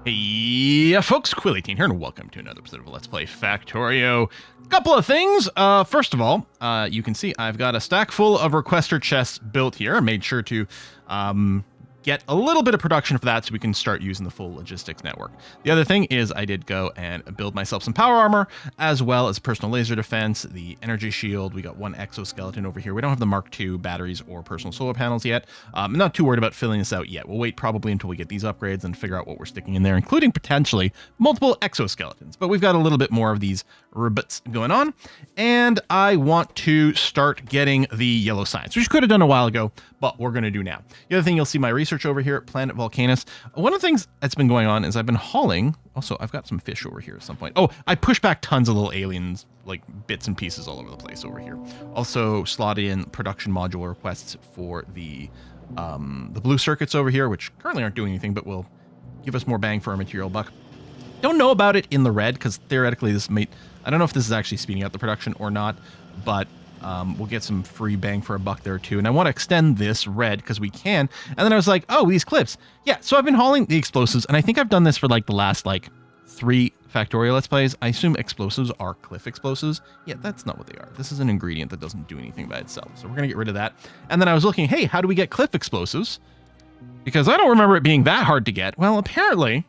Hey, folks, Quilly18 here, and welcome to another episode of Let's Play Factorio. Couple of things. First of all, you can see I've got a stack full of requester chests built here. I made sure to get a little bit of production for that so we can start using the full logistics network. The other thing is I did go and build myself some power armor, as well as personal laser defense, the energy shield. We got one exoskeleton over here. We don't have the Mark II batteries or personal solar panels yet. I'm not too worried about filling this out yet. We'll wait probably until we get these upgrades and figure out what we're sticking in there, including potentially multiple exoskeletons. But we've got a little bit more of these robots going on, and I want to start getting the yellow science, which could have done a while ago, but we're going to do now. The other thing, you'll see my research over here at Planet Volcanus. One of the things that's been going on is I've been hauling. Also, I've got some fish over here at some point. Oh, I pushed back tons of little aliens, like bits and pieces all over the place over here. Also slotted in production module requests for the blue circuits over here, which currently aren't doing anything, but will give us more bang for our material buck. Don't know about it in the red, because theoretically this might, I don't know if this is actually speeding up the production or not, but we'll get some free bang for a buck there too. And I want to extend this red because we can. And then I was like, oh, these clips. Yeah, so I've been hauling the explosives, and I think I've done this for like the last 3 Factorio Let's Plays. I assume explosives are cliff explosives. Yeah, that's not what they are. This is an ingredient that doesn't do anything by itself. So we're going to get rid of that. And then I was looking, hey, how do we get cliff explosives? Because I don't remember it being that hard to get. Well, apparently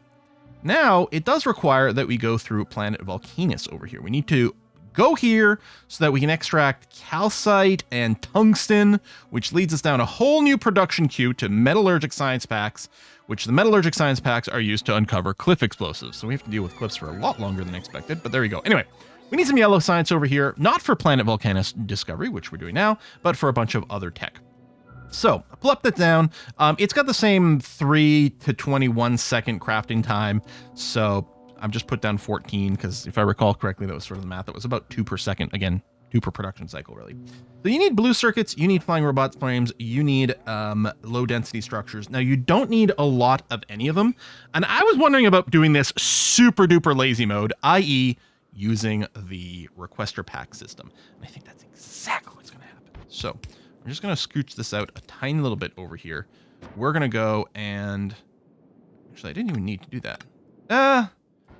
now it does require that we go through Planet Volcanus over here. We need to go here so that we can extract calcite and tungsten, which leads us down a whole new production queue to metallurgic science packs, which the metallurgic science packs are used to uncover cliff explosives. So we have to deal with cliffs for a lot longer than expected, but there we go. Anyway, we need some yellow science over here, not for Planet Volcanus discovery, which we're doing now, but for a bunch of other tech. So I pull up that down. It's got the same 3 to 21 second crafting time. So I've just put down 14 because if I recall correctly, that was sort of the math. That was about 2 per second. Again, 2 per production cycle, really. So you need blue circuits, you need flying robot frames, you need low density structures. Now you don't need a lot of any of them. And I was wondering about doing this super duper lazy mode, i.e. using the requester pack system. And I think that's exactly what's going to happen. So I'm just going to scooch this out a tiny little bit over here. We're going to go and actually, I didn't even need to do that.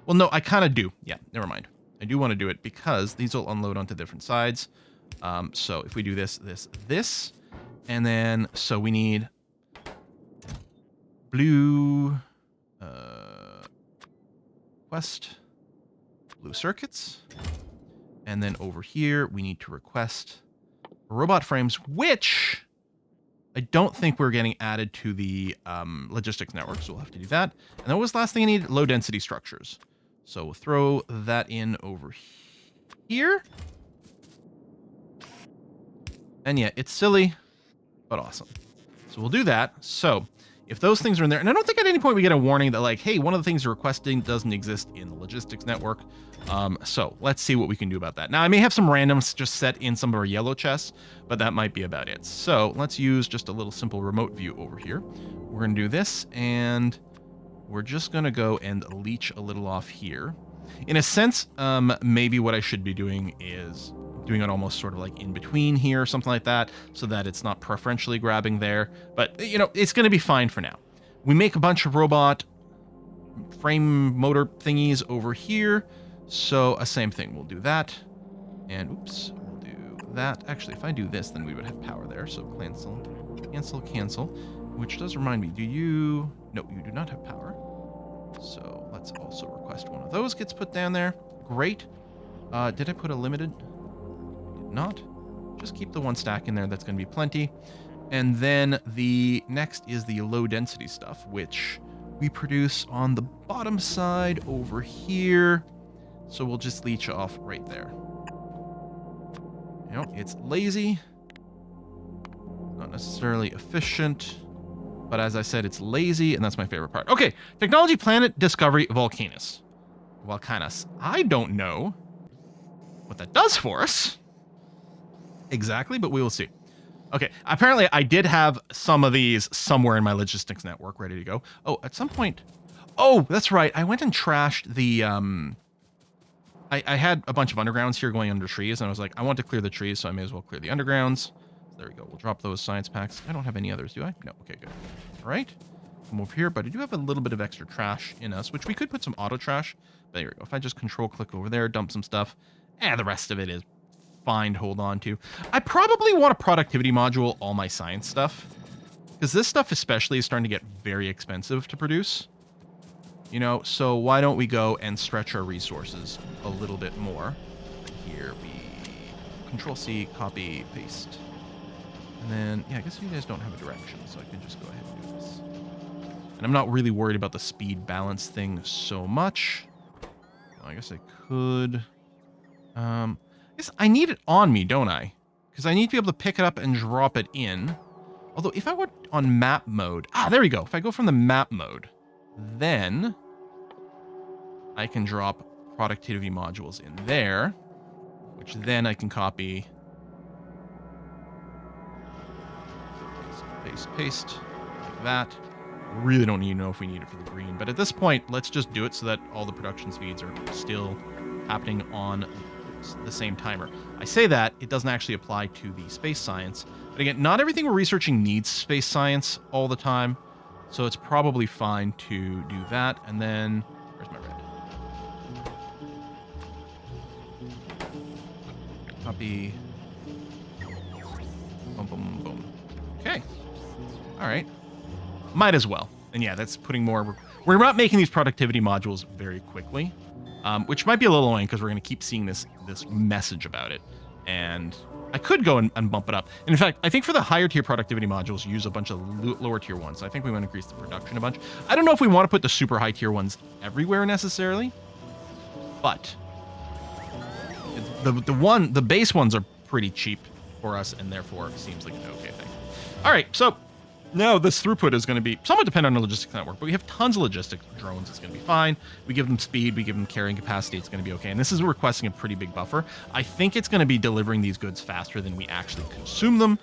Well, no, I kind of do. Yeah, never mind. I do want to do it because these will unload onto different sides. So if we do this, and then, so we need blue, request blue circuits. And then over here, we need to request robot frames, which I don't think we're getting added to the logistics network, so we'll have to do that. And then what was the last thing I need? Low density structures. So we'll throw that in over here. And yeah, it's silly, but awesome. So we'll do that. So if those things are in there, and I don't think at any point we get a warning that like, hey, one of the things you're requesting doesn't exist in the logistics network. So let's see what we can do about that. Now I may have some randoms just set in some of our yellow chests, but that might be about it. So let's use just a little simple remote view over here. We're going to do this, and we're just going to go and leech a little off here. In a sense, maybe what I should be doing is doing it almost sort of like in between here or something like that, so that it's not preferentially grabbing there. But, you know, it's going to be fine for now. We make a bunch of robot frame motor thingies over here. So a same thing. We'll do that. And oops, we'll do that. Actually, if I do this, then we would have power there. So cancel, cancel, cancel. Which does remind me, do you... No, you do not have power. So let's also request one of those gets put down there. Great. Did I put a limited? Did not. Just keep the one stack in there. That's going to be plenty. And then the next is the low density stuff, which we produce on the bottom side over here. So we'll just leech off right there. You know, it's lazy. Not necessarily efficient. But as I said, it's lazy, and that's my favorite part. Okay, technology, planet, discovery, Volcanus. Volcanus. I don't know what that does for us exactly, but we will see. Okay, apparently I did have some of these somewhere in my logistics network ready to go. Oh, at some point... Oh, that's right. I went and trashed the... I had a bunch of undergrounds here going under trees, and I was like, I want to clear the trees, so I may as well clear the undergrounds. There we go. We'll drop those science packs. I don't have any others, do I? No. Okay, good. All right. come over here, but I do have a little bit of extra trash in us, which we could put some auto trash. But there we go. If I just control click over there, dump some stuff, the rest of it is fine to hold on to. I probably want a productivity module, all my science stuff, because this stuff especially is starting to get very expensive to produce. You know, so why don't we go and stretch our resources a little bit more? Here we Control C, copy, paste. And then, yeah, I guess you guys don't have a direction, so I can just go ahead and do this. And I'm not really worried about the speed balance thing so much. Well, I guess I could. I guess I need it on me, don't I? Because I need to be able to pick it up and drop it in. Although, if I went on map mode... there we go. If I go from the map mode, then I can drop productivity modules in there, which then I can copy, paste, like that. Really don't need to know if we need it for the green, but at this point, let's just do it so that all the production speeds are still happening on the same timer. I say that, it doesn't actually apply to the space science, but again, not everything we're researching needs space science all the time. So it's probably fine to do that. And then, where's my red? Copy. Boom, boom, boom. Okay. All right. Might as well. And yeah, that's putting more... We're not making these productivity modules very quickly, which might be a little annoying because we're going to keep seeing this message about it. And I could go and bump it up. And in fact, I think for the higher tier productivity modules, use a bunch of lower tier ones. So I think we want to increase the production a bunch. I don't know if we want to put the super high tier ones everywhere necessarily, but the base ones are pretty cheap for us, and therefore it seems like an okay thing. All right, so now this throughput is going to be somewhat dependent on the logistics network, but we have tons of logistics drones. It's going to be fine. We give them speed, we give them carrying capacity. It's going to be okay. And this is requesting a pretty big buffer. I think it's going to be delivering these goods faster than we actually consume them.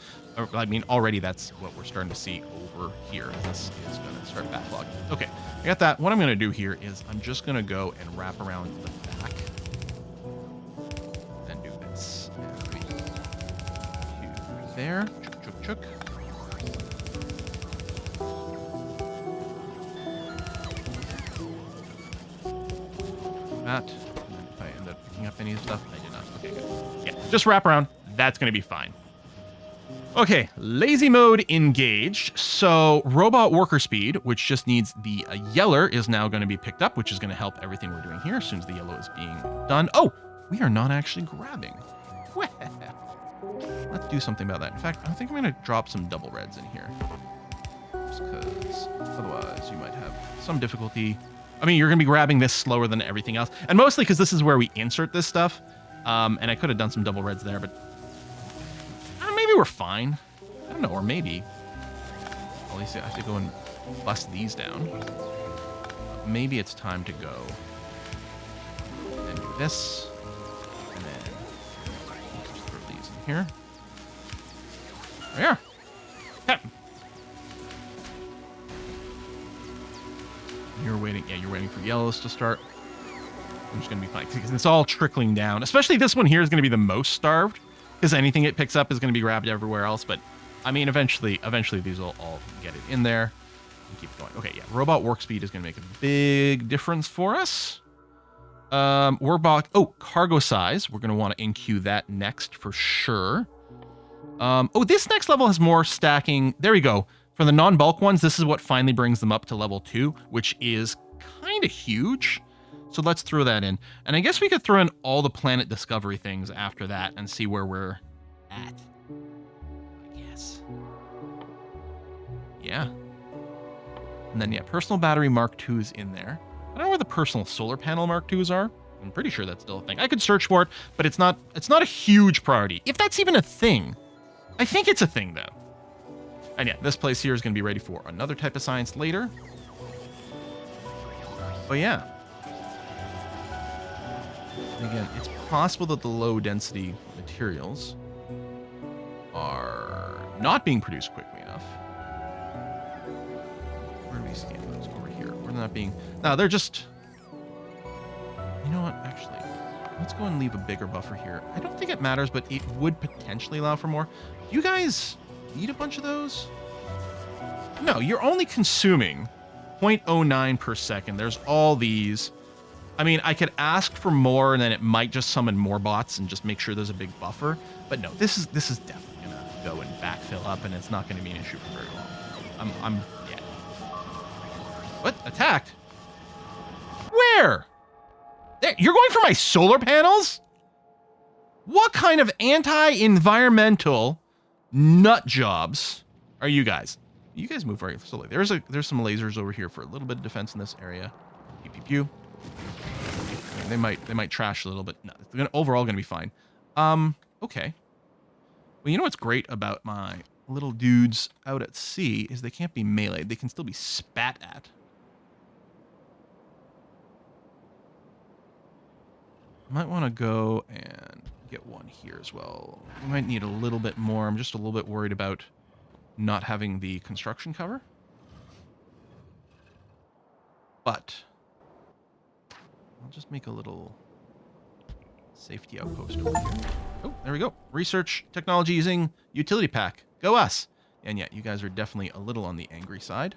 I mean, already that's what we're starting to see over here. This is going to start backlogging. Okay, I got that. What I'm going to do here is I'm just going to go and wrap around the back and do this. To there. Chook, chook, chook. That. And then if I end up picking up any stuff, I did not. Okay, good. Yeah, just wrap around. That's going to be fine. Okay, lazy mode engaged. So robot worker speed, which just needs the yeller, is now going to be picked up, which is going to help everything we're doing here as soon as the yellow is being done. Oh, we are not actually grabbing. Let's do something about that. In fact, I think I'm going to drop some double reds in here. Just because otherwise you might have some difficulty. I mean, you're going to be grabbing this slower than everything else. And mostly because this is where we insert this stuff. And I could have done some double reds there, but maybe we're fine. I don't know, or maybe. At least I have to go and bust these down. Maybe it's time to go and do this. And then just throw these in here. There. Okay. You're waiting. Yeah, you're waiting for yellows to start. I'm just going to be fine because it's all trickling down. Especially this one here is going to be the most starved because anything it picks up is going to be grabbed everywhere else. But I mean, eventually these will all get it in there and keep going. Okay, yeah, robot work speed is going to make a big difference for us. Workbox. Oh, cargo size. We're going to want to enqueue that next for sure. Oh, this next level has more stacking. There we go. For the non-bulk ones, this is what finally brings them up to level 2, which is kind of huge. So let's throw that in. And I guess we could throw in all the planet discovery things after that and see where we're at. I guess. Yeah. And then, yeah, personal battery Mark II's in there. I don't know where the personal solar panel Mark II's are. I'm pretty sure that's still a thing. I could search for it, but it's not a huge priority. If that's even a thing. I think it's a thing, though. And yeah, this place here is going to be ready for another type of science later. But yeah. And again, it's possible that the low density materials are not being produced quickly enough. Where do we scan those? Over here. Where they're not being... No, they're just... You know what? Actually, let's go and leave a bigger buffer here. I don't think it matters, but it would potentially allow for more. You guys... need a bunch of those? No, you're only consuming 0.09 per second. There's all these. I mean, I could ask for more, and then it might just summon more bots and just make sure there's a big buffer. But no, this is definitely gonna go and backfill up, and it's not gonna be an issue for very long. Yeah. What? Attacked? Where? There, you're going for my solar panels? What kind of anti-environmental nut jobs are you guys? You guys move very slowly. There's some lasers over here for a little bit of defense in this area. Pew pew pew. They might trash a little bit. No, it's overall gonna be fine. Okay. Well, you know what's great about my little dudes out at sea is they can't be meleeed. They can still be spat at. Might want to go and get one here as well. We might need a little bit more. I'm just a little bit worried about not having the construction cover. But I'll just make a little safety outpost over here. Oh, there we go. Research technology using utility pack. Go us. And yeah, you guys are definitely a little on the angry side.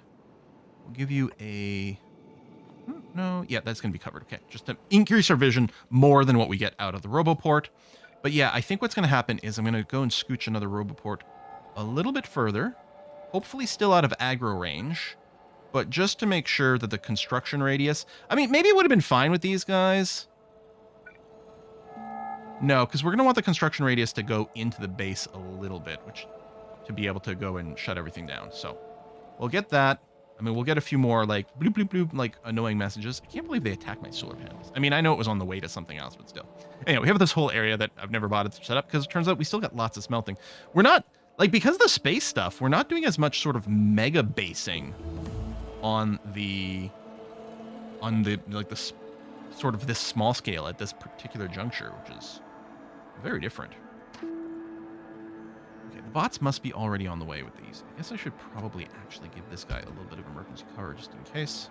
We'll give you a... No, yeah, that's going to be covered. Okay, just to increase our vision more than what we get out of the Roboport. But yeah, I think what's going to happen is I'm going to go and scooch another Roboport a little bit further. Hopefully still out of aggro range. But just to make sure that the construction radius... I mean, maybe it would have been fine with these guys. No, because we're going to want the construction radius to go into the base a little bit, which to be able to go and shut everything down. So we'll get that. I mean, we'll get a few more, like, bloop, bloop, bloop, like, annoying messages. I can't believe they attacked my solar panels. I mean, I know it was on the way to something else, but still. Anyway, we have this whole area that I've never bothered to set up, because it turns out we still got lots of smelting. We're not, like, because of the space stuff, we're not doing as much sort of mega basing on the, like, this, sort of this small scale at this particular juncture, which is very different. Okay, the bots must be already on the way with these. I guess I should probably actually give this guy a little bit of emergency cover just in case.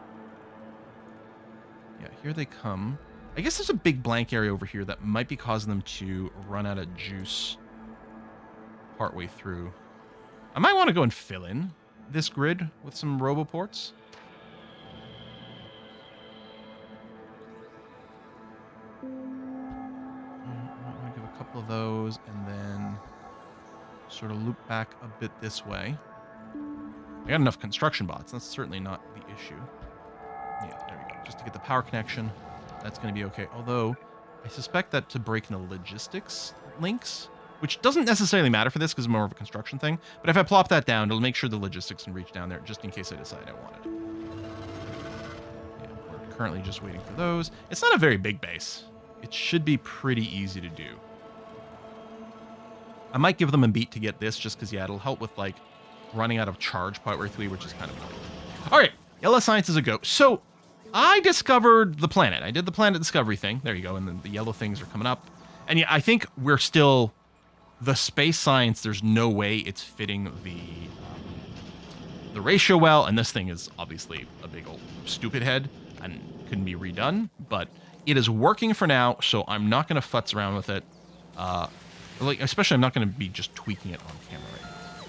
Yeah, here they come. I guess there's a big blank area over here that might be causing them to run out of juice partway through. I might want to go and fill in this grid with some Roboports. I'm going to give a couple of those and then sort of loop back a bit this way. I got enough construction bots. That's certainly not the issue. Yeah, there we go. Just to get the power connection, that's going to be okay. Although, I suspect that to break in the logistics links, which doesn't necessarily matter for this because it's more of a construction thing, but if I plop that down, it'll make sure the logistics can reach down there just in case I decide I want it. Yeah, we're currently just waiting for those. It's not a very big base. It should be pretty easy to do. I might give them a beat to get this just because, yeah, it'll help with, like, running out of charge partway through, which is kind of annoying. All right, Yellow Science is a go. So, I discovered the planet. I did the planet discovery thing. There you go, and then the yellow things are coming up. And yeah, I think we're still... The space science, there's no way it's fitting the ratio well, and this thing is obviously a big old stupid head and couldn't be redone, but it is working for now, so I'm not going to futz around with it. Like, especially, I'm not going to be just tweaking it on camera right now.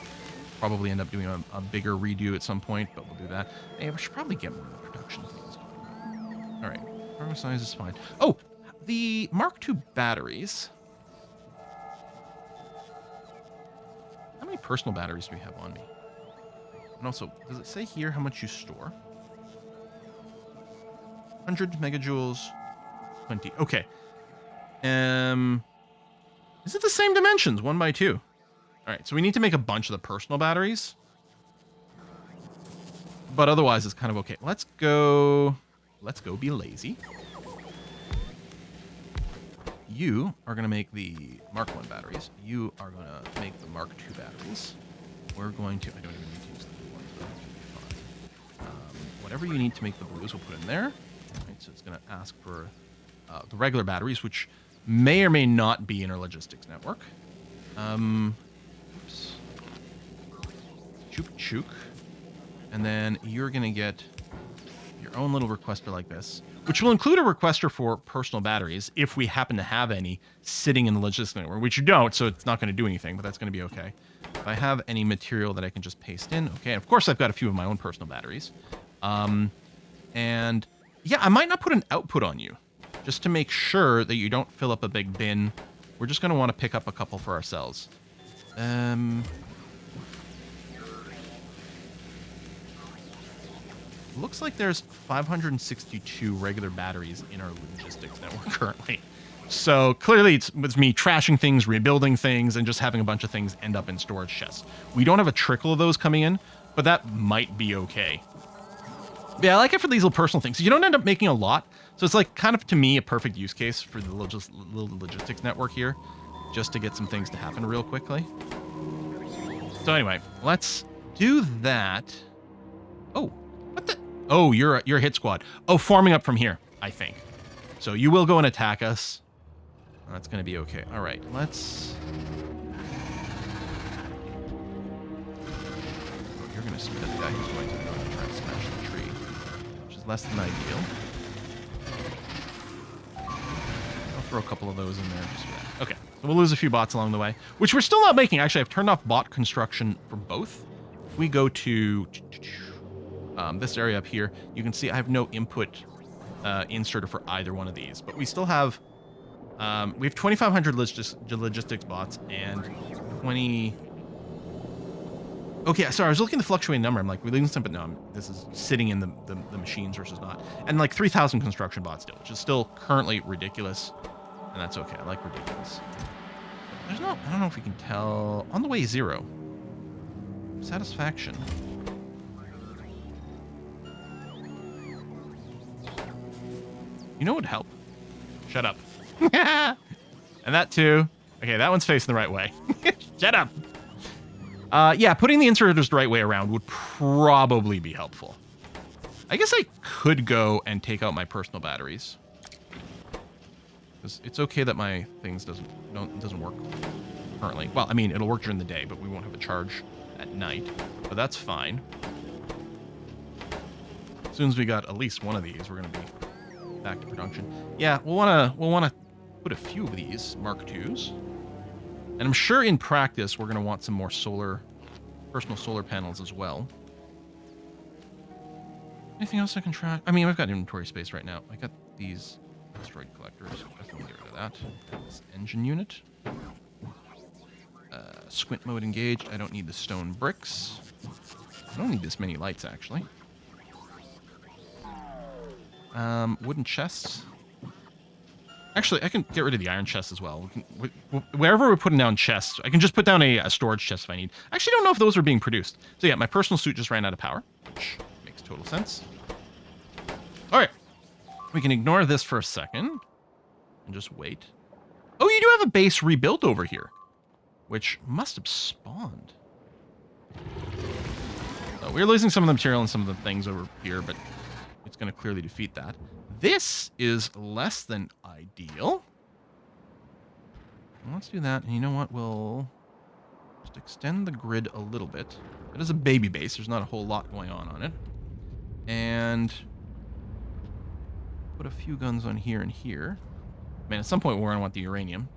Probably end up doing a bigger redo at some point, but we'll do that. Hey, we should probably get more of the production things going. All right, cargo size is fine. Oh, the Mark II batteries. How many personal batteries do we have on me? And also, does it say here how much you store? 100 megajoules, 20. Okay. Is it the same dimensions, 1 by 2? All right, so we need to make a bunch of the personal batteries. But otherwise, it's kind of okay. Let's go be lazy. You are going to make the Mark I batteries. You are going to make the Mark II batteries. We're going to... I don't even need to use the blue ones, so that's going to be fine. Whatever you need to make the blues, we'll put in there. Right, so it's going to ask for the regular batteries, which may or may not be in our logistics network. Oops. Chook chook. And then you're going to get your own little requester like this, which will include a requester for personal batteries if we happen to have any sitting in the logistics network, which you don't, so it's not going to do anything, but that's going to be okay. If I have any material that I can just paste in. Okay, and of course I've got a few of my own personal batteries. And yeah, I might not put an output on you, just to make sure that you don't fill up a big bin. We're just going to want to pick up a couple for ourselves. Looks like there's 562 regular batteries in our logistics network currently. So clearly it's me trashing things, rebuilding things, and just having a bunch of things end up in storage chests. We don't have a trickle of those coming in, but that might be okay. Yeah, I like it for these little personal things. You don't end up making a lot. So it's like kind of, to me, a perfect use case for the little logistics network here, just to get some things to happen real quickly. So anyway, let's do that. Oh, what the? Oh, you're a hit squad. Oh, forming up from here, I think. So you will go and attack us. That's going to be okay. All right, let's... Oh, you're going to spit at the guy who's going to go and try and smash the tree, which is less than ideal. I'll throw a couple of those in there just for that. Okay, so we'll lose a few bots along the way, which we're still not making. Actually, I've turned off bot construction for both. If we go to this area up here, you can see I have no input inserter for either one of these, but we still have... we have 2,500 logistics bots and 20... Okay, sorry, I was looking at the fluctuating number. I'm like, we're losing some, but no, this is sitting in the machines versus not. And like 3,000 construction bots still, which is still currently ridiculous. And that's okay, I like ridiculous. There's no... I don't know if we can tell... On the way, 0. Satisfaction. You know what would help? Shut up. And that too. Okay, that one's facing the right way. Shut up. Yeah, putting the inserters the right way around would probably be helpful. I guess I could go and take out my personal batteries. Because it's okay that my things doesn't work currently. Well, I mean, it'll work during the day, but we won't have a charge at night. But that's fine. As soon as we got at least one of these, we're gonna be back to production. Yeah, we'll wanna put a few of these Mark IIs. And I'm sure in practice we're gonna want some more personal solar panels as well. Anything else I can track? I mean, I've got inventory space right now. I got these asteroid collectors. Definitely get rid of that. This engine unit. Squint mode engaged. I don't need the stone bricks. I don't need this many lights actually. Wooden chests. Actually, I can get rid of the iron chest as well. Wherever we're putting down chests, I can just put down a storage chest if I need. I actually don't know if those are being produced. So yeah, my personal suit just ran out of power, which makes total sense. All right, we can ignore this for a second and just wait. Oh, you do have a base rebuilt over here, which must have spawned. So we're losing some of the material and some of the things over here, but it's going to clearly defeat that. This is less than ideal. Let's do that. And you know what? We'll just extend the grid a little bit. It is a baby base. There's not a whole lot going on it. And put a few guns on here and here. Man, at some point we're going to want the uranium.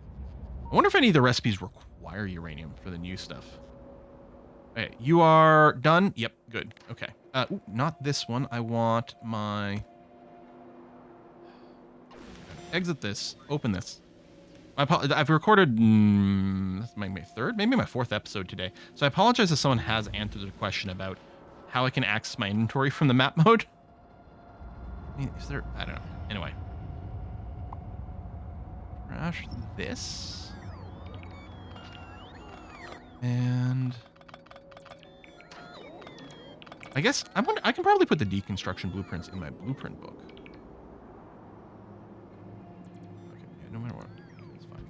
I wonder if any of the recipes require uranium for the new stuff. Okay, you are done? Yep, good. Okay. Ooh, not this one. I want my... Exit this. Open this. I've recorded... this is my third? Maybe my fourth episode today. So I apologize if someone has answered a question about how I can access my inventory from the map mode. I mean, is there... I don't know. Anyway. Crash this. And... I guess I can probably put the deconstruction blueprints in my blueprint book. Okay, yeah, no matter what, it's fine.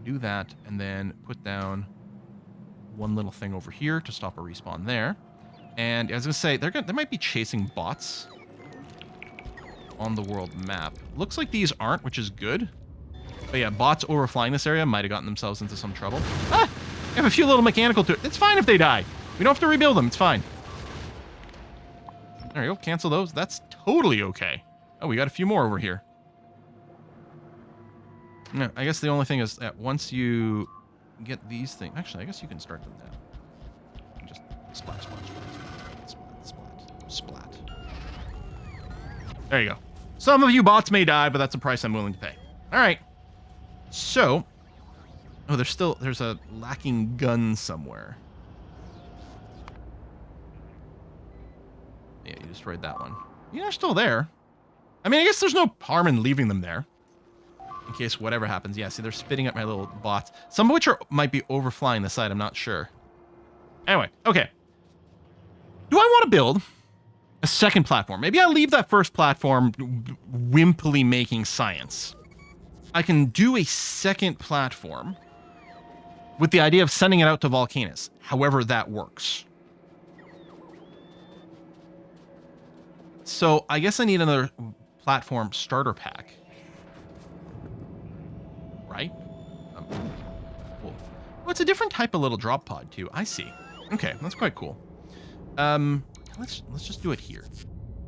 Do that, and then put down one little thing over here to stop a respawn there. And I was gonna say they might be chasing bots on the world map. Looks like these aren't, which is good. But yeah, bots overflying this area might have gotten themselves into some trouble. Ah! I have a few little mechanical to it. It's fine if they die. We don't have to rebuild them. It's fine. There you go. Cancel those. That's totally okay. Oh, we got a few more over here. No, I guess the only thing is that once you get these things... Actually, I guess you can start them now. There you go. Some of you bots may die, but that's a price I'm willing to pay. All right. So, oh, there's a lacking gun somewhere. Yeah, you destroyed that one. Yeah, they're still there. I mean, I guess there's no harm in leaving them there. In case whatever happens. Yeah, see, they're spitting up my little bots. Some of which might be overflying the site. I'm not sure. Anyway, okay. Do I want to build a second platform? Maybe I'll leave that first platform wimpily making science. I can do a second platform with the idea of sending it out to Volcanus. However that works. So I guess I need another platform starter pack. Right? Cool. Oh, it's a different type of little drop pod too. I see. Okay, that's quite cool. Let's just do it here.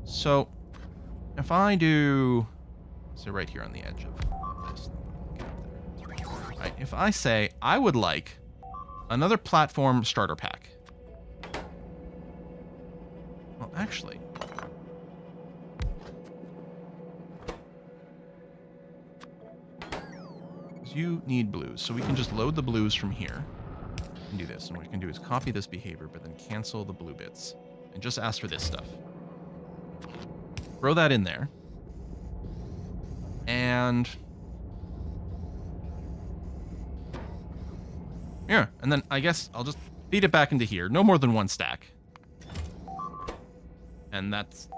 So if I do, so right here on the edge of this, right? If I say I would like another platform starter pack. Well, actually. You need blues, so we can just load the blues from here and do this. And what we can do is copy this behavior, but then cancel the blue bits and just ask for this stuff. Throw that in there. And yeah, and then I guess I'll just feed it back into here. No more than one stack. And that's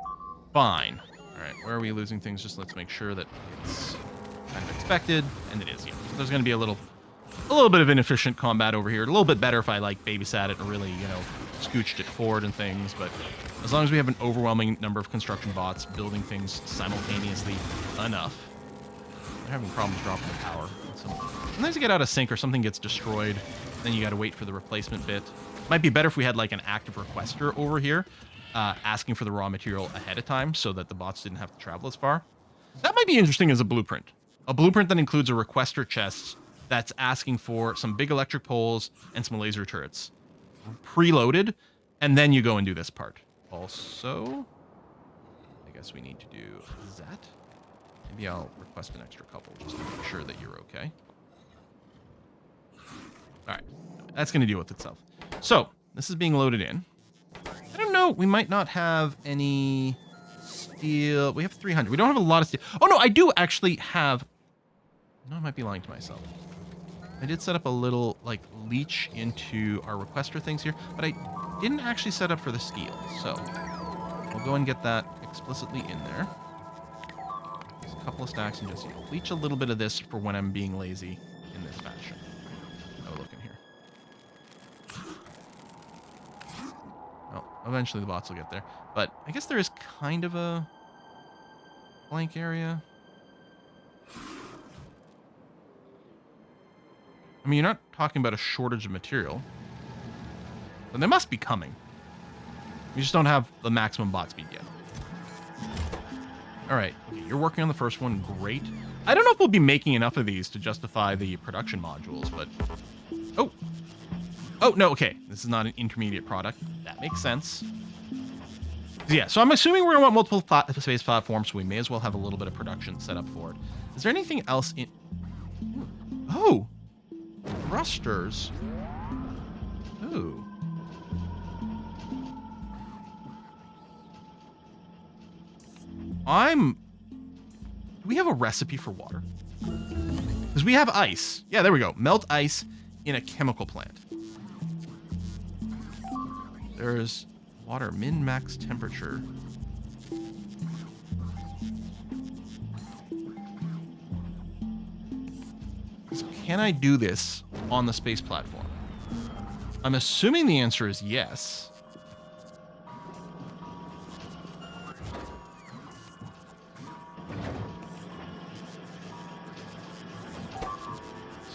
fine. All right, where are we losing things? Just let's make sure that it's kind of expected, and it is. Yeah. So there's going to be a little bit of inefficient combat over here. A little bit better if I like babysat it and really, scooched it forward and things. But as long as we have an overwhelming number of construction bots building things simultaneously enough, they're having problems dropping the power. Sometimes you get out of sync or something gets destroyed, then you got to wait for the replacement bit. Might be better if we had like an active requester over here, asking for the raw material ahead of time so that the bots didn't have to travel as far. That might be interesting as a blueprint. A blueprint that includes a requester chest that's asking for some big electric poles and some laser turrets. Preloaded, and then you go and do this part. Also, I guess we need to do that. Maybe I'll request an extra couple just to make sure that you're okay. All right, that's going to deal with itself. So, this is being loaded in. I don't know, we might not have any steel. We have 300. We don't have a lot of steel. Oh, no, I do actually have... No, I might be lying to myself. I did set up a little, like, leech into our requester things here, but I didn't actually set up for the steel, so we'll go and get that explicitly in there. Just a couple of stacks and just leech a little bit of this for when I'm being lazy in this fashion. Have a look in here. Oh, eventually the bots will get there, but I guess there is kind of a blank area. I mean, you're not talking about a shortage of material. But they must be coming. We just don't have the maximum bot speed yet. All right, okay, you're working on the first one. Great. I don't know if we'll be making enough of these to justify the production modules, but... Oh. Oh, no, okay. This is not an intermediate product. That makes sense. Yeah, so I'm assuming we're going to want multiple space platforms, so we may as well have a little bit of production set up for it. Is there anything else in... Oh! Thrusters. Ooh. Do we have a recipe for water? Because we have ice. Yeah, there we go. Melt ice in a chemical plant. There's water, min-max temperature. So can I do this on the space platform? I'm assuming the answer is yes.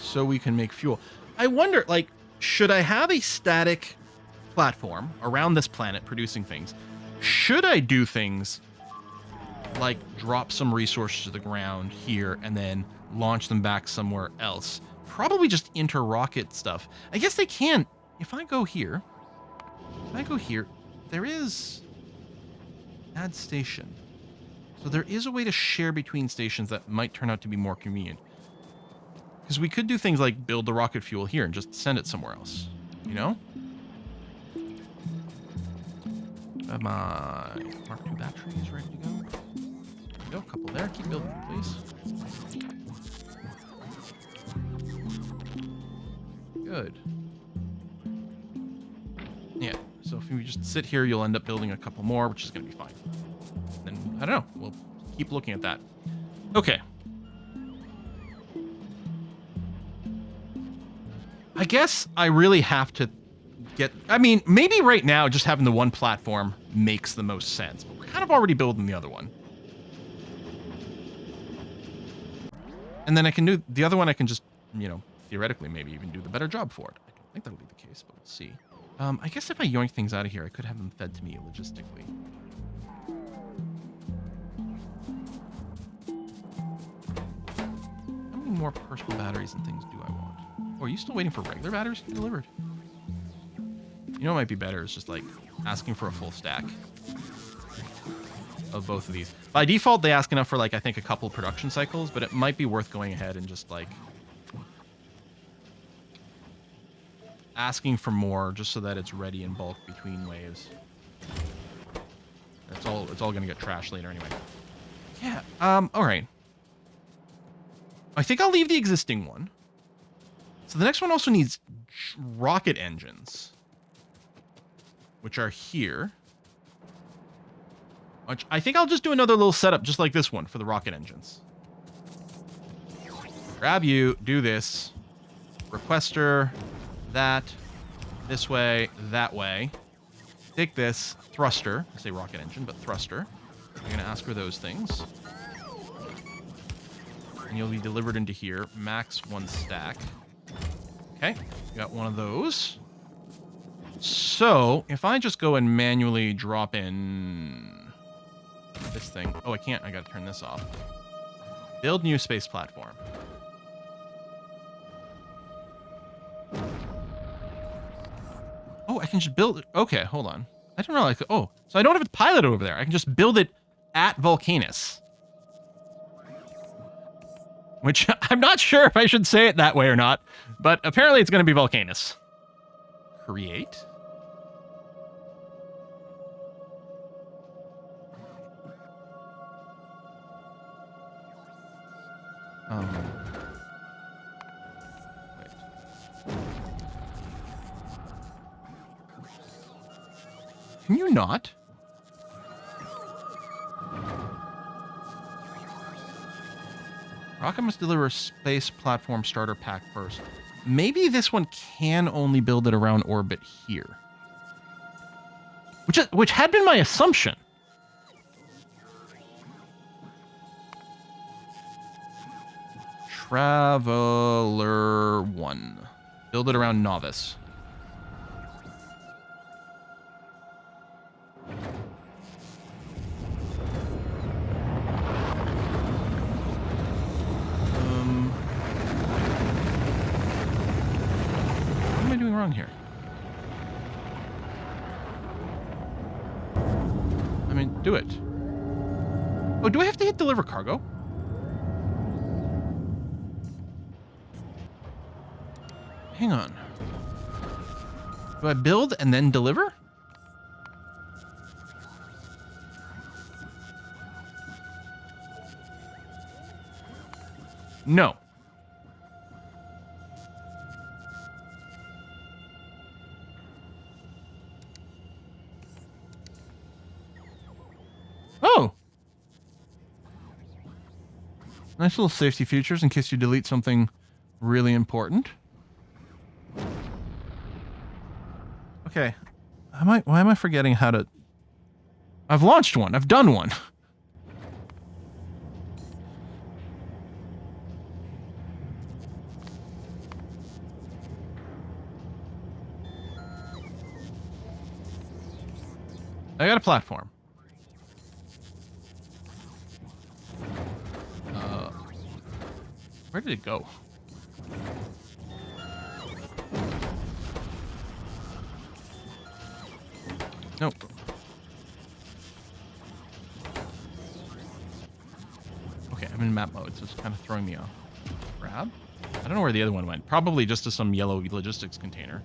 So we can make fuel. I wonder, like, should I have a static platform around this planet producing things? Should I do things like drop some resources to the ground here and then launch them back somewhere else? Probably just inter-rocket stuff. I guess they can. If I go here, there is add station. So there is a way to share between stations that might turn out to be more convenient. Because we could do things like build the rocket fuel here and just send it somewhere else. You know? Have my Mark II batteries ready to go. There we go, a couple there. Keep building, please. Good. Yeah, so if we just sit here, you'll end up building a couple more, which is going to be fine. Then, I don't know, we'll keep looking at that. Okay. I guess I really have to get... I mean, maybe right now just having the one platform makes the most sense, but we're kind of already building the other one. And then I can do... The other one I can just, you know, theoretically maybe even do the better job for it. I don't think that'll be the case, but we'll see. I guess if I yoink things out of here, I could have them fed to me logistically. How many more personal batteries and things do I want? Oh, are you still waiting for regular batteries to be delivered? You know what might be better is just like asking for a full stack of both of these. By default, they ask enough for like, I think a couple production cycles, but it might be worth going ahead and just like asking for more just so that it's ready in bulk between waves. It's all going to get trashed later anyway. Yeah, all right. I think I'll leave the existing one. So the next one also needs rocket engines, which are here. Which I think I'll just do another little setup just like this one for the rocket engines. Grab you, do this. Requester, that, this way, that way. Take this, thruster. I say rocket engine, but thruster. I'm going to ask for those things. And you'll be delivered into here. Max 1 stack. Okay, got one of those. So, if I just go and manually drop in this thing. Oh, I can't. I got to turn this off. Build new space platform. Oh, I can just build it. Okay, hold on. I didn't realize. Oh, so I don't have to pilot it over there. I can just build it at Vulcanus. Which I'm not sure if I should say it that way or not, but apparently it's going to be Vulcanus. Create. Wait. Can you not? Rocket must deliver a space platform starter pack first. Maybe this one can only build it around orbit here. Which had been my assumption. Traveler 1. Build it around Novice. What am I doing wrong here? I mean, do it. Oh, do I have to hit deliver cargo? Hang on. Do I build and then deliver? No. Oh. Nice little safety features in case you delete something really important. Okay. Why am I forgetting how to... I've launched one. I've done one. I got a platform. Where did it go? Nope. I'm in map mode, so it's kind of throwing me off. Grab? I don't know where the other one went. Probably just to some yellow logistics container.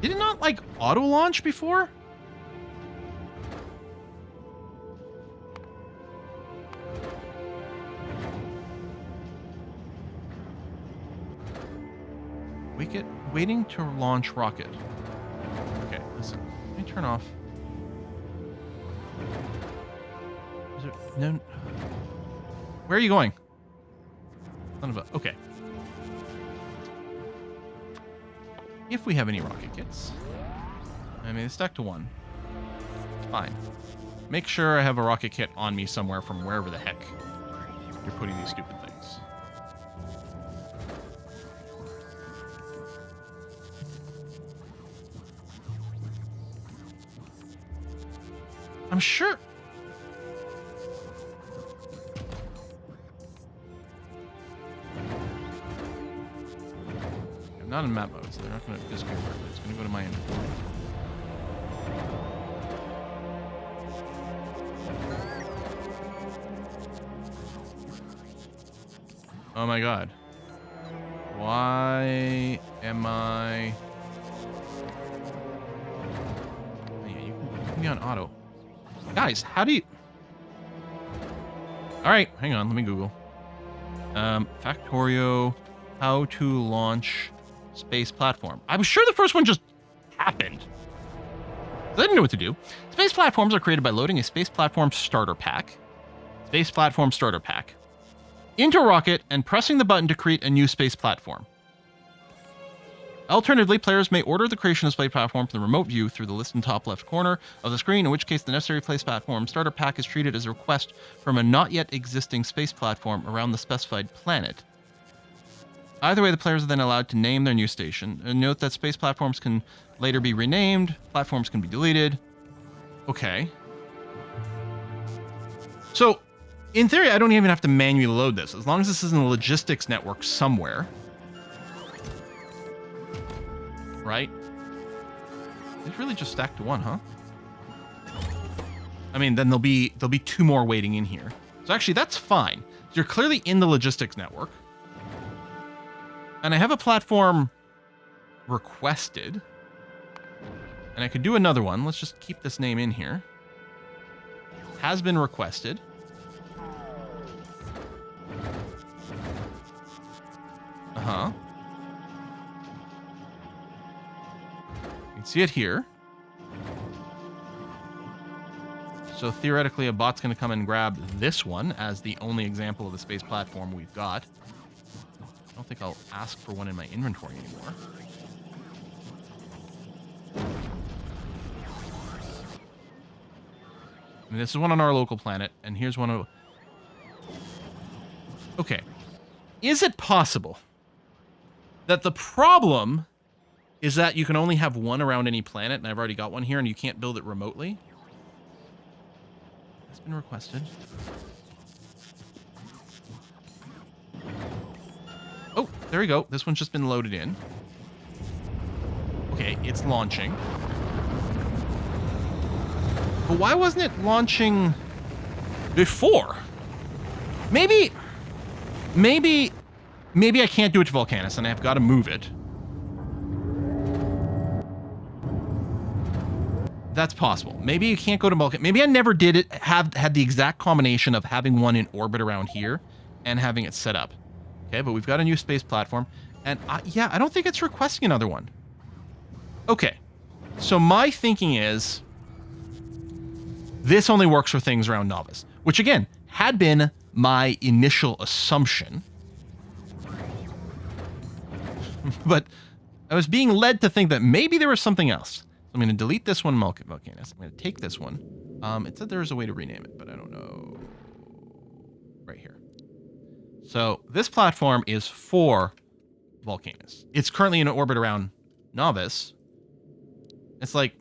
Did it not, like, auto-launch before? Waiting to launch rocket. Okay, listen. Let me turn off. Is there no... Where are you going? Son of a... Okay. If we have any rocket kits. I mean, it's stuck to one. Fine. Make sure I have a rocket kit on me somewhere from wherever the heck you're putting these stupid things. I'm sure. I'm not in map mode, so they're not going to disappear. It's going to go to my inventory. Oh my god. Why am I... Oh, yeah, you can be on auto. Guys, how do you... Alright, hang on, let me Google. Factorio, how to launch space platform. I was sure the first one just happened. I didn't know what to do. Space platforms are created by loading a space platform starter pack. Space platform starter pack. Into a rocket and pressing the button to create a new space platform. Alternatively, players may order the creation of space platform from the remote view through the list in the top left corner of the screen, in which case the necessary place platform starter pack is treated as a request from a not yet existing space platform around the specified planet. Either way, the players are then allowed to name their new station. And note that space platforms can later be renamed, platforms can be deleted. Okay. So, in theory, I don't even have to manually load this. As long as this is in a logistics network somewhere. Right? It's really just stacked to one, huh? I mean, then there'll be two more waiting in here. So actually, that's fine. You're clearly in the logistics network. And I have a platform requested. And I could do another one. Let's just keep this name in here. Has been requested. Uh-huh. You can see it here. So theoretically, a bot's going to come and grab this one as the only example of the space platform we've got. I don't think I'll ask for one in my inventory anymore. I mean, this is one on our local planet, and here's one of... Okay. Is it possible that the problem is that you can only have one around any planet, and I've already got one here, and you can't build it remotely? It's been requested. Oh, there we go. This one's just been loaded in. Okay, it's launching. But why wasn't it launching before? Maybe I can't do it to Volcanus, and I've got to move it. That's possible. Maybe you can't go to Vulcan. Maybe I never did it. Had the exact combination of having one in orbit around here and having it set up. Okay, but we've got a new space platform, and yeah, I don't think it's requesting another one. Okay, so my thinking is this only works for things around Novice, which again had been my initial assumption, but I was being led to think that maybe there was something else. I'm going to delete this one, Volcanus. I'm going to take this one. It said there was a way to rename it, but I don't know. Right here. So this platform is for Volcanus. It's currently in orbit around Novice. It's like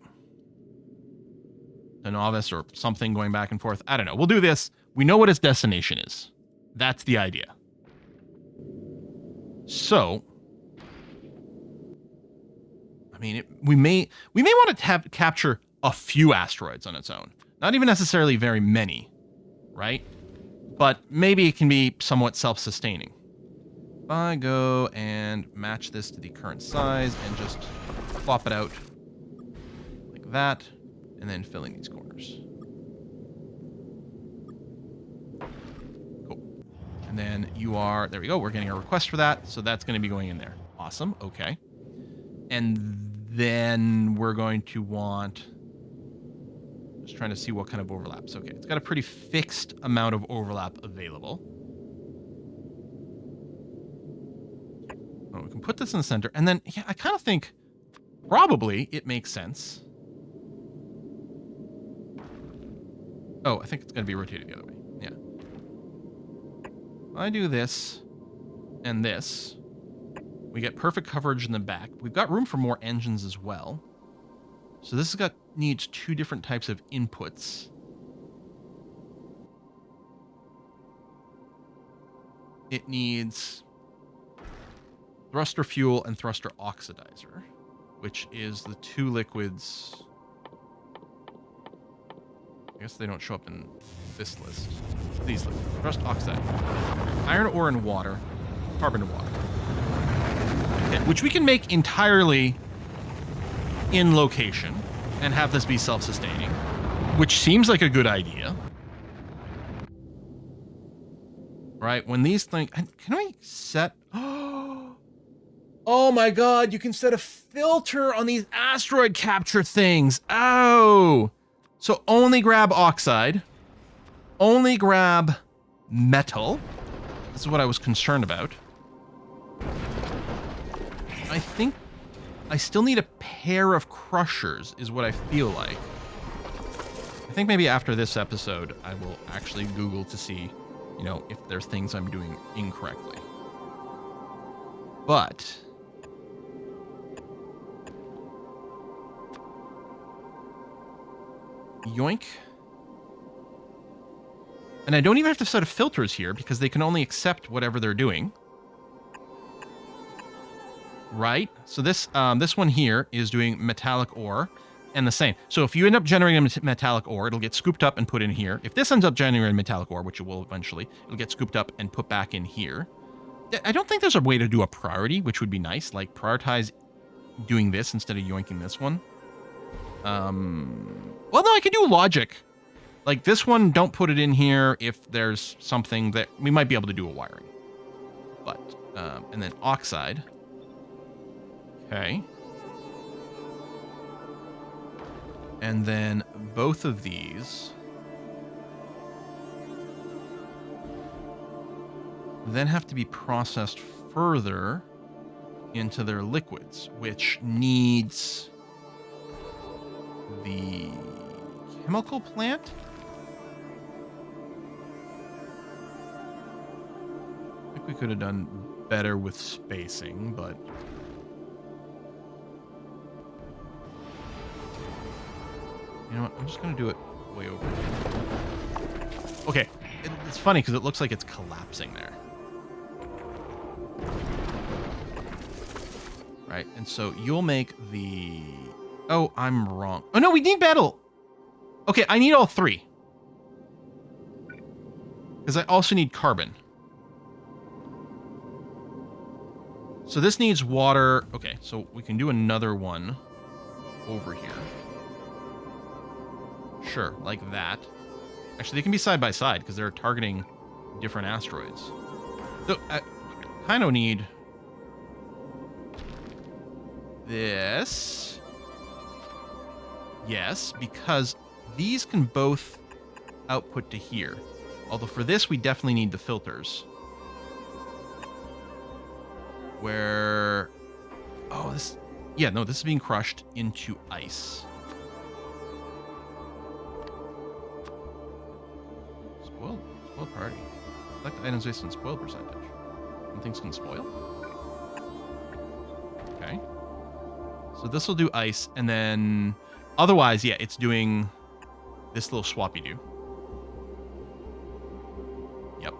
the Novice or something going back and forth. I don't know. We'll do this. We know what its destination is. That's the idea. So, I mean, we may want to capture a few asteroids on its own. Not even necessarily very many, right? But maybe it can be somewhat self-sustaining. If I go and match this to the current size and just plop it out like that, and then fill in these corners. Cool. And then you are, there we go, we're getting a request for that, so that's going to be going in there. Awesome, okay. And then we're going to want, just trying to see what kind of overlaps. Okay, it's got a pretty fixed amount of overlap available. Oh, we can put this in the center, and then yeah, I kind of think probably it makes sense. Oh, I think it's going to be rotated the other way. Yeah. I do this and this. We get perfect coverage in the back. We've got room for more engines as well. So this has needs two different types of inputs. It needs thruster fuel and thruster oxidizer, which is the two liquids. I guess they don't show up in this list. These liquids. Thrust oxide. Iron ore and water. Carbon and water. Okay, which we can make entirely in location and have this be self-sustaining, which seems like a good idea. Right? When these things... Can we set... Oh my god, you can set a filter on these asteroid capture things. Oh! So only grab oxide. Only grab metal. This is what I was concerned about. I think I still need a pair of crushers, is what I feel like. I think maybe after this episode, I will actually Google to see, you know, if there's things I'm doing incorrectly. But... yoink. And I don't even have to set of filters here because they can only accept whatever they're doing. Right? So this one here is doing metallic ore and the same. So if you end up generating a metallic ore, it'll get scooped up and put in here. If this ends up generating metallic ore, which it will eventually, it'll get scooped up and put back in here. I don't think there's a way to do a priority, which would be nice. Like prioritize doing this instead of yoinking this one. Well, no, I could do logic. Like this one, don't put it in here if there's something that we might be able to do a wiring. But, and then oxide. Okay. And then both of these then have to be processed further into their liquids, which needs the chemical plant. I think we could have done better with spacing, but you know what? I'm just going to do it way over here. Okay. It's funny because it looks like it's collapsing there. Right. And so you'll make the... Oh, I'm wrong. Oh, no, we need metal. Okay, I need all three. Because I also need carbon. So this needs water. Okay, so we can do another one over here. Sure, like that. Actually, they can be side by side because they're targeting different asteroids. So I kind of need this. Yes, because these can both output to here. Although for this, we definitely need the filters. Where... Oh, this... Yeah, no, this is being crushed into ice. Spoiled party. Select items based on spoil percentage. And things can spoil? Okay. So this will do ice, and then... Otherwise, yeah, it's doing this little swappy-doo. Yep.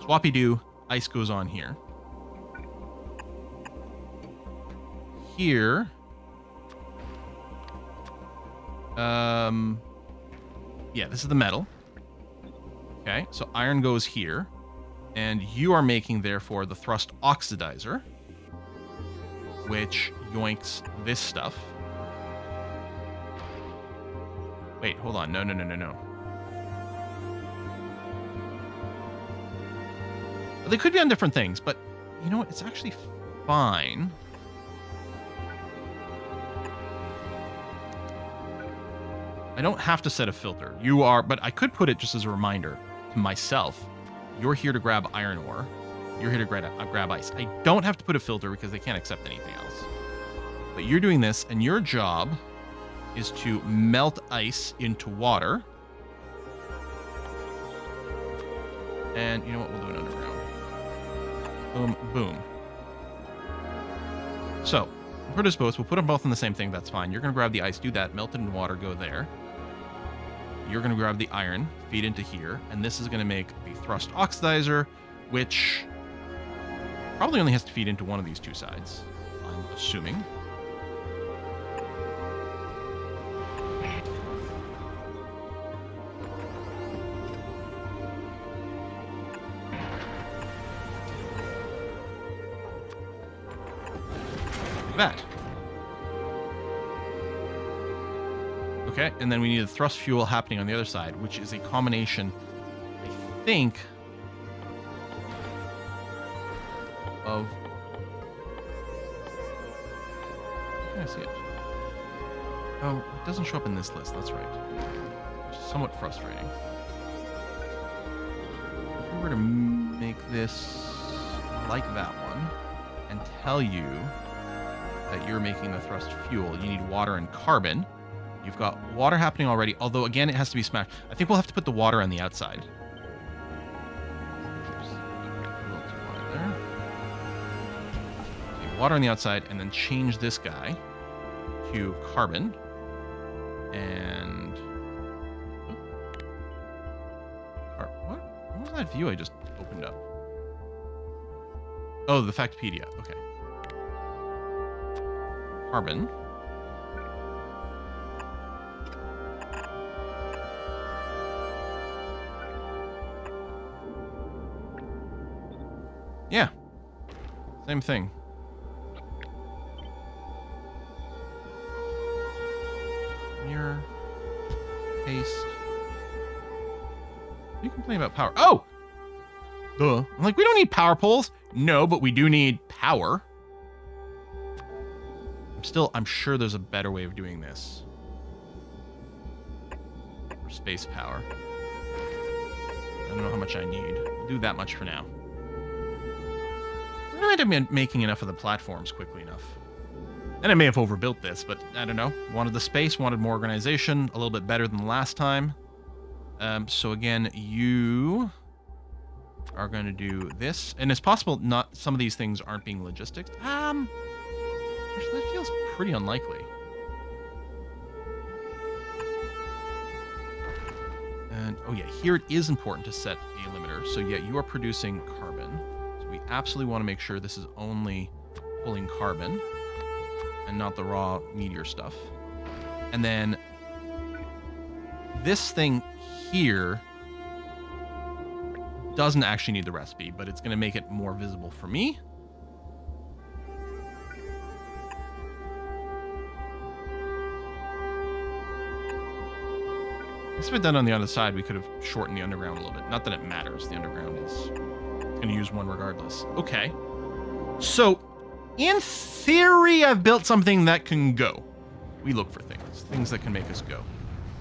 Swappy-doo, ice goes on here. here. Yeah, this is the metal. Okay, so iron goes here. And you are making, therefore, the thrust oxidizer, which yoinks this stuff. Wait, hold on. No. They could be on different things, but you know what? It's actually fine. I don't have to set a filter. You are, but I could put it just as a reminder to myself. You're here to grab iron ore. You're here to grab ice. I don't have to put a filter because they can't accept anything else. But you're doing this, and your job is to melt ice into water. And you know what? We'll do it underground. Boom, boom. So, for this both, we'll put them both in the same thing. That's fine. You're going to grab the ice, do that, melt it in water, go there. You're going to grab the iron, feed into here, and this is going to make the thrust oxidizer, which probably only has to feed into one of these two sides, I'm assuming. Like that. Okay, and then we need the thrust fuel happening on the other side, which is a combination, I think, of... Can I see it? Oh, it doesn't show up in this list, that's right. Which is somewhat frustrating. If we were to make this like that one, and tell you that you're making the thrust fuel, you need water and carbon. You've got water happening already, although, again, it has to be smashed. I think we'll have to put the water on the outside. Oops. There. Okay, water on the outside, and then change this guy to carbon. And... What was that view I just opened up? Oh, the Factopedia. Okay. Carbon. Yeah. Same thing. Mirror. Paste. What are you complaining about power? Oh! Duh. I'm like, we don't need power poles. No, but we do need power. I'm sure there's a better way of doing this. For space power. I don't know how much I need. I'll do that much for now. I might have been making enough of the platforms quickly enough. And I may have overbuilt this, but I don't know. Wanted the space, wanted more organization, a little bit better than the last time. So again, you are going to do this. And it's possible not some of these things aren't being logistics. Actually, that feels pretty unlikely. And, oh yeah, here it is important to set a limiter. So yeah, you are producing carbon. So we absolutely want to make sure this is only pulling carbon and not the raw meteor stuff. And then this thing here doesn't actually need the recipe, but it's going to make it more visible for me. I guess if I'd done on the other side, we could have shortened the underground a little bit. Not that it matters. The underground is going to use one regardless. Okay. So, in theory, I've built something that can go. We look for things. Things that can make us go.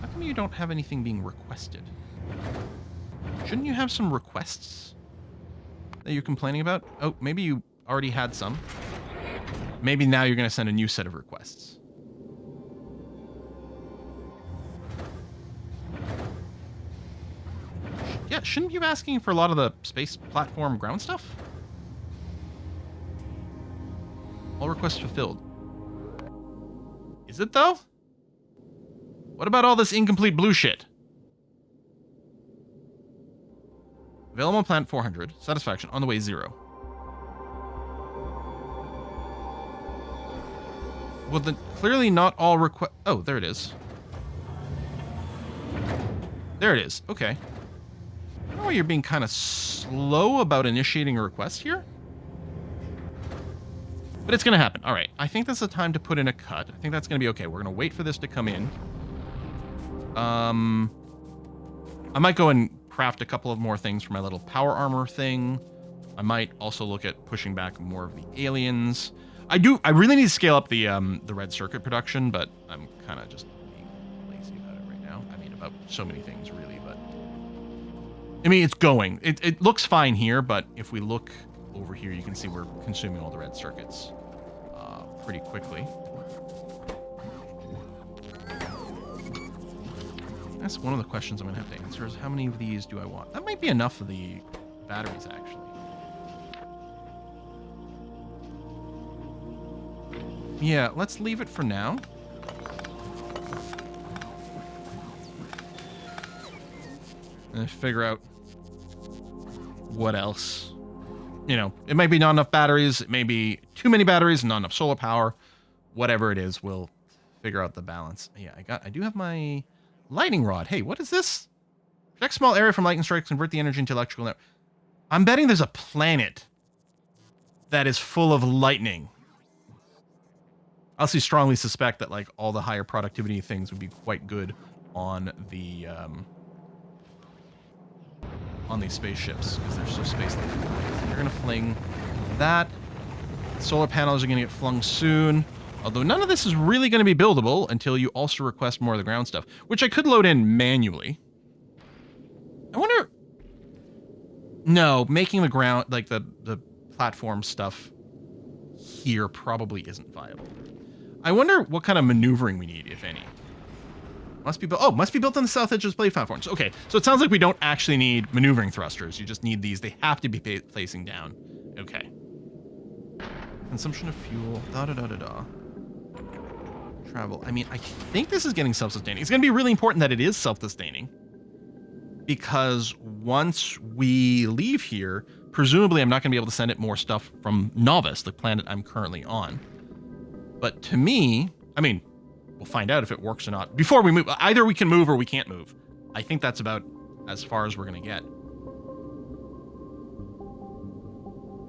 How come you don't have anything being requested? Shouldn't you have some requests that you're complaining about? Oh, maybe you already had some. Maybe now you're going to send a new set of requests. Yeah, shouldn't you be asking for a lot of the space platform ground stuff? All requests fulfilled. Is it, though? What about all this incomplete blue shit? Available on planet 400. Satisfaction on the way 0. Well, then clearly not all request. Oh, there it is. There it is. Okay. I don't know why you're being kind of slow about initiating a request here. But it's going to happen. All right. I think that's the time to put in a cut. I think that's going to be okay. We're going to wait for this to come in. I might go and craft a couple of more things for my little power armor thing. I might also look at pushing back more of the aliens. I really need to scale up the red circuit production, but I'm kind of just being lazy about it right now. I mean, about so many things, really, but... I mean, it's going. It looks fine here, but if we look over here, you can see we're consuming all the red circuits pretty quickly. That's one of the questions I'm going to have to answer is how many of these do I want? That might be enough for the batteries, actually. Yeah, let's leave it for now. And figure out what else. You know, it might be not enough batteries. It may be too many batteries, not enough solar power. Whatever it is, we'll figure out the balance. Yeah, I do have my lightning rod. Hey, what is this? Project small area from lightning strikes, convert the energy into electrical network. I'm betting there's a planet that is full of lightning. I also strongly suspect that like all the higher productivity things would be quite good on the on these spaceships because they're so space-like. You're gonna fling that. Solar panels are gonna get flung soon. Although none of this is really gonna be buildable until you also request more of the ground stuff, which I could load in manually. I wonder. No, making the ground like the platform stuff here probably isn't viable. I wonder what kind of maneuvering we need, if any. Must be built. Oh, must be built on the south edge of blade platforms. Okay, so it sounds like we don't actually need maneuvering thrusters. You just need these. They have to be facing down. Okay. Consumption of fuel. Da. Travel. I mean, I think this is getting self-sustaining. It's going to be really important that it is self-sustaining. Because once we leave here, presumably I'm not going to be able to send it more stuff from Novus, the planet I'm currently on. But to me, I mean, we'll find out if it works or not. Before we move, either we can move or we can't move. I think that's about as far as we're going to get.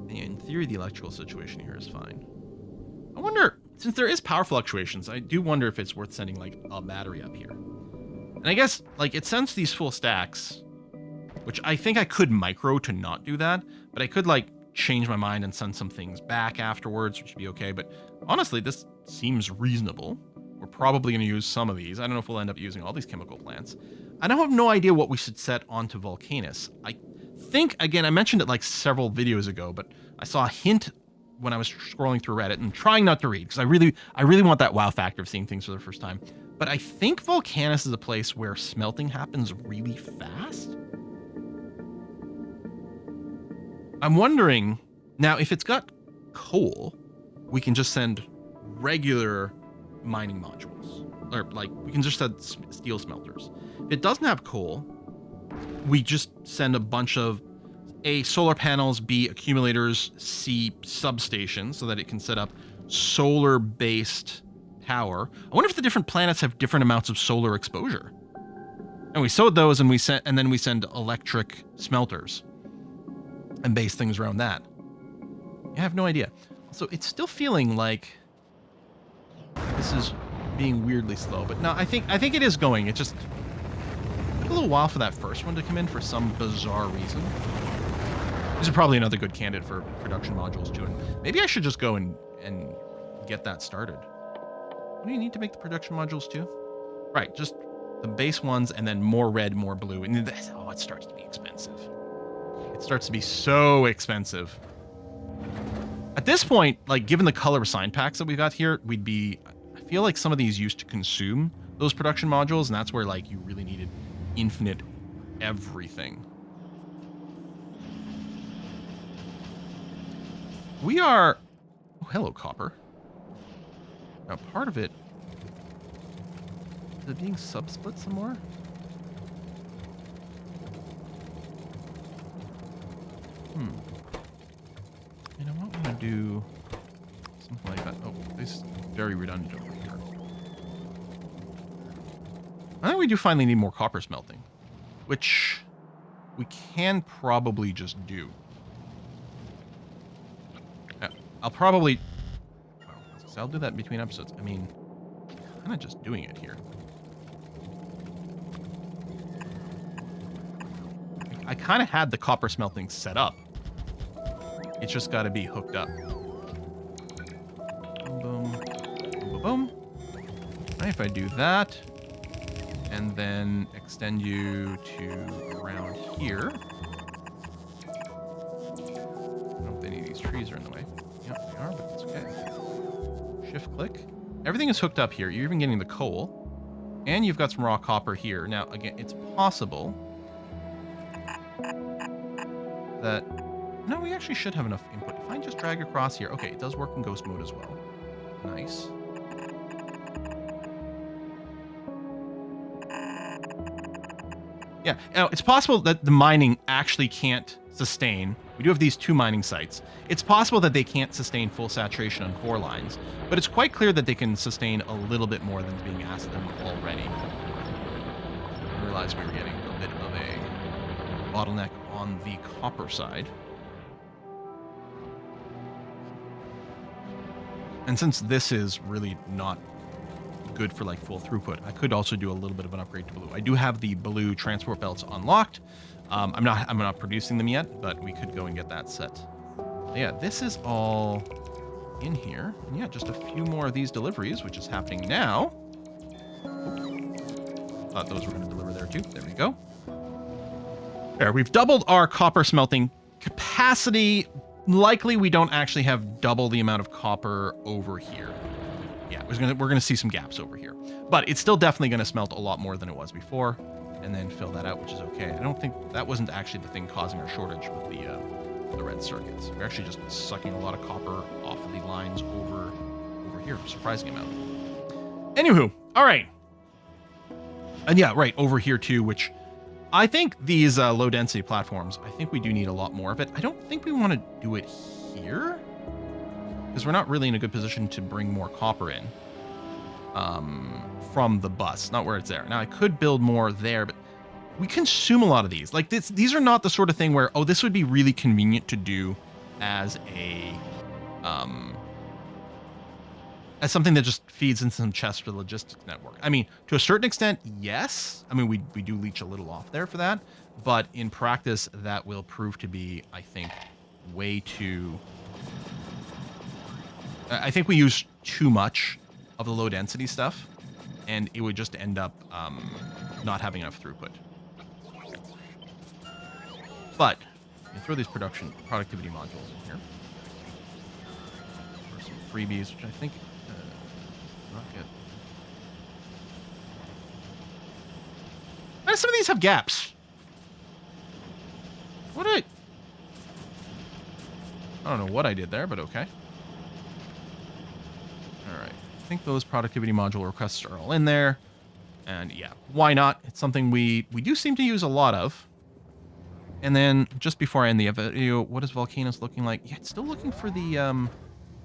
In theory, the electrical situation here is fine. I wonder, since there is power fluctuations, I do wonder if it's worth sending like a battery up here. And I guess like it sends these full stacks, which I think I could micro to not do that, but I could like change my mind and send some things back afterwards, which would be okay. But honestly, this seems reasonable. We're probably going to use some of these. I don't know if we'll end up using all these chemical plants. I now have no idea what we should set onto Volcanus. I think, again, I mentioned it like several videos ago, but I saw a hint when I was scrolling through Reddit and trying not to read because I really want that wow factor of seeing things for the first time. But I think Volcanus is a place where smelting happens really fast. I'm wondering, now if it's got coal, we can just send regular mining modules. Or like, we can just send steel smelters. If it doesn't have coal, we just send a bunch of A, solar panels, B, accumulators, C, substations, so that it can set up solar-based power. I wonder if the different planets have different amounts of solar exposure. And we sewed those and then we send electric smelters and base things around that. I have no idea. So it's still feeling like this is being weirdly slow, but no, I think it is going. It just took a little while for that first one to come in for some bizarre reason. This is probably another good candidate for production modules too, and maybe I should just go and get that started. What do you need to make the production modules too? Right, just the base ones and then more red, more blue. And this, oh, it starts to be expensive. It starts to be so expensive. At this point, like given the color sign packs that we got here, I feel like some of these used to consume those production modules, and that's where like you really needed infinite everything. We are, oh, hello, copper. Now part of it, is it being sub-split some more? You know what I'm gonna do? Something like that. Oh, this is very redundant over here. I think we do finally need more copper smelting, which we can probably just do. Yeah, I'll probably... Well, I'll do that between episodes. I mean, kind of just doing it here. I kind of had the copper smelting set up. It's just got to be hooked up. Boom, boom, boom, boom. Right, if I do that, and then extend you to around here. I don't know if any of these trees are in the way. Yep, they are, but that's okay. Shift click. Everything is hooked up here. You're even getting the coal. And you've got some raw copper here. Now, again, it's possible that... No, we actually should have enough input. If I just drag across here... Okay, it does work in ghost mode as well. Nice. Yeah, now it's possible that the mining actually can't sustain. We do have these 2 mining sites. It's possible that they can't sustain full saturation on 4 lines, but it's quite clear that they can sustain a little bit more than is being asked of them already. I realized we were getting a bit of a bottleneck on the copper side. And since this is really not good for like full throughput, I could also do a little bit of an upgrade to blue. I do have the blue transport belts unlocked. I'm not producing them yet, but we could go and get that set. Yeah, this is all in here. And yeah, just a few more of these deliveries, which is happening now. Thought those were going to deliver there too. There we go. There, we've doubled our copper smelting capacity. Likely we don't actually have double the amount of copper over here. Yeah, we're gonna see some gaps over here. But it's still definitely gonna smelt a lot more than it was before, and then fill that out, which is okay. I don't think that wasn't actually the thing causing our shortage with the red circuits. We're actually just sucking a lot of copper off of the lines over here, surprising amount. Anywho, all right. And yeah, right, over here too, which I think these low density platforms, I think we do need a lot more of it. I don't think we want to do it here, because we're not really in a good position to bring more copper in from the bus, not where it's there. Now I could build more there, but we consume a lot of these. Like these are not the sort of thing where, oh, this would be really convenient to do as a as something that just feeds into some chests for the logistics network. I mean, to a certain extent, yes. I mean, we do leech a little off there for that, but in practice, that will prove to be, I think, way too... I think we use too much of the low density stuff, and it would just end up not having enough throughput. But you throw these productivity modules in here. For some freebies, which I think not good. Why do some of these have gaps? I don't know what I did there, but okay. Alright, I think those productivity module requests are all in there. And yeah, why not? It's something we do seem to use a lot of. And then, just before I end the video, what is Volcanoes looking like? Yeah, it's still looking for the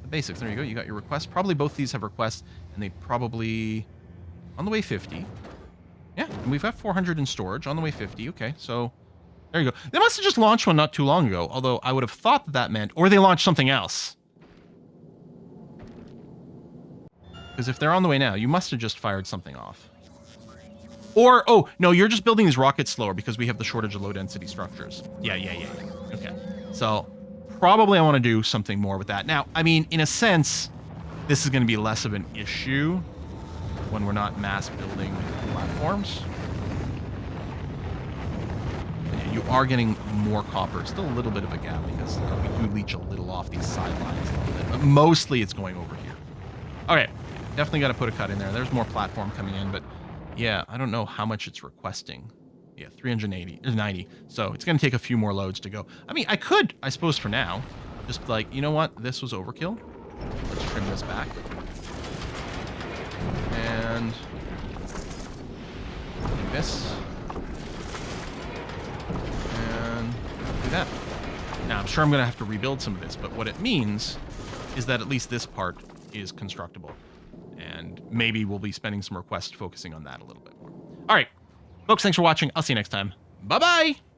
basics. There you go, you got your requests. Probably both these have requests, and they probably... On the way 50. Yeah, and we've got 400 in storage. On the way 50, okay, so... There you go. They must have just launched one not too long ago, although I would have thought that meant... Or they launched something else. Because if they're on the way now, you must have just fired something off. Or, oh, no, you're just building these rockets slower because we have the shortage of low-density structures. Yeah. Okay. So, probably I want to do something more with that. Now, I mean, in a sense, this is going to be less of an issue when we're not mass building platforms. You are getting more copper. It's still a little bit of a gap because we do leech a little off these sidelines a little bit. But mostly it's going over here. Okay, definitely got to put a cut in there. There's more platform coming in, but yeah, I don't know how much it's requesting. Yeah, 380 or 90. So it's going to take a few more loads to go. I mean, I could, I suppose for now, just like, you know what? This was overkill. Let's trim this back. And do this. And do that. Now, I'm sure I'm going to have to rebuild some of this, but what it means is that at least this part is constructible. And maybe we'll be spending some more quests focusing on that a little bit more. All right, folks, thanks for watching. I'll see you next time. Bye-bye!